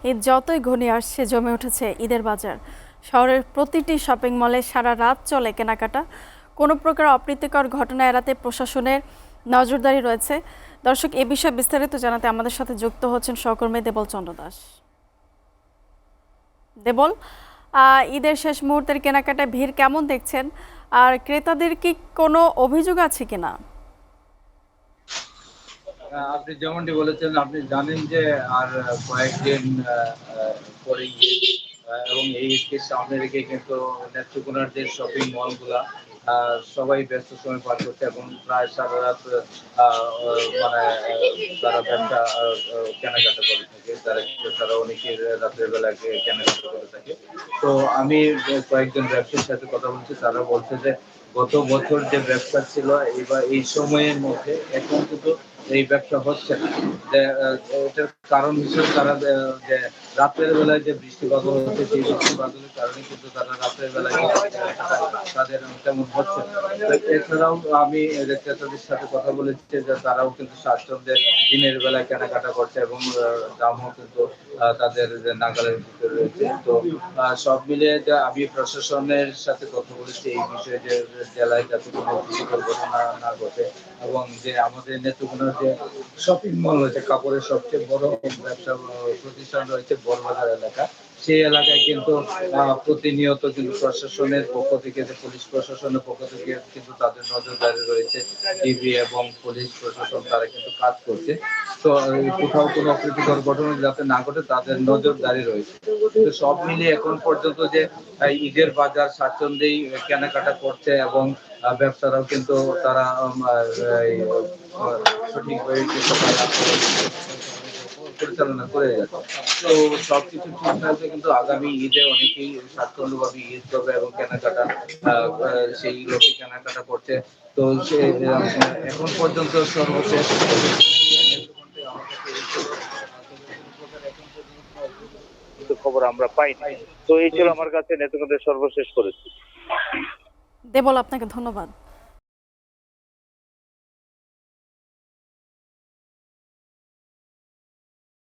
ঈদ যতই ঘনিয়ে আসছে জমে উঠেছে ঈদের বাজার। শহরের প্রতিটি শপিং মলে সারা রাত চলে কেনাকাটা। কোনো প্রকার অপ্রীতিকর ঘটনা এড়াতে প্রশাসনের নজরদারি রয়েছে। দর্শক, এ বিষয়ে বিস্তারিত জানাতে আমাদের সাথে যুক্ত হচ্ছেন সহকর্মী দেবল চন্দ্র দাস। দেবল, ঈদের শেষ মুহূর্তের কেনাকাটায় ভিড় কেমন দেখছেন, আর ক্রেতাদের কি কোনো অভিযোগ আছে কিনা? আপনি যেমনটি বলেছেন, আপনি জানেন যে আর কয়েকদিন পরে ঈদ, এবং এই ঈদকে সামনে রেখে কিন্তু নেত্রকোনার যে শপিং মলগুলা সবাই ব্যস্ত সময় পার করছে এবং প্রায় সারা রাত মানে তারা ব্যবসা কেনাকাটা করে থাকে, তারা অনেকের রাতের বেলা কেনাকাটা করে থাকে। তো আমি কয়েকজন ব্যবসায়ীর সাথে কথা বলছি, তারা বলছে যে গত বছর যে ব্যবসা ছিল এবার এই সময়ের মধ্যে এখন কিন্তু এই ব্যবসা হচ্ছে না। যে এটার কারণ হিসেবে তারা যে রাতের বেলায় যে বৃষ্টিপাত হচ্ছে, সেই বৃষ্টিপাতের কারণে কিন্তু তারা রাতের বেলায় তাদের তেমন হচ্ছে না। তো এছাড়াও আমি ক্রেতাদের সাথে কথা বলেছি যে তারাও কিন্তু স্বাচ্ছন্দ্যে দিনের বেলায় কেনাকাটা করছে এবং দামও কিন্তু তাদের যে নাগালের ভিতরে রয়েছে। তো সব মিলিয়ে যে আমি প্রশাসনের সাথে কথা বলেছি এই বিষয়ে, যে জেলায় যাতে কোনো অপ্রীতিকর ঘটনা না ঘটে এবং যে আমাদের নেত্রকোনার যে শপিং মল রয়েছে, কাপড়ের সবচেয়ে বড় ব্যবসা প্রতিষ্ঠান রয়েছে বড়বাজার এলাকা, সেই এলাকায় কিন্তু প্রতিনিয়ত কিন্তু প্রশাসনের পক্ষ থেকে, যে পুলিশ প্রশাসনের পক্ষ থেকে কিন্তু তাদের নজরদারি রয়েছে। ডিবি এবং পুলিশ প্রশাসন তারা কিন্তু কাজ করছে। তো কোথাও কোনো অপ্রীতিকর ঘটনা যাতে না ঘটে তাদের নজরদারি রয়েছে। তো সব মিলিয়ে এখন পর্যন্ত যে ঈদের বাজার স্বাচ্ছন্দ্যেই কেনাকাটা করছে এবং ব্যবসারাও কিন্তু তারা সঠিকভাবে কিন্তু তারা পরিচালনা করে যাচ্ছে। তো সবকিছু ঠিক থাকলে কিন্তু আগামী ঈদে অনেকেই স্বাচ্ছন্দ্যভাবে ঈদ করবে এবং কেনাকাটা সেই লোকে কেনাকাটা করছে। তো সে এখন পর্যন্ত সর্বশেষ কিন্তু খবর আমরা পাইনি। তো এই ছিল আমার কাছে নেতৃত্বের সর্বশেষ পরিস্থিতি। দেবল, আপনাকে ধন্যবাদ।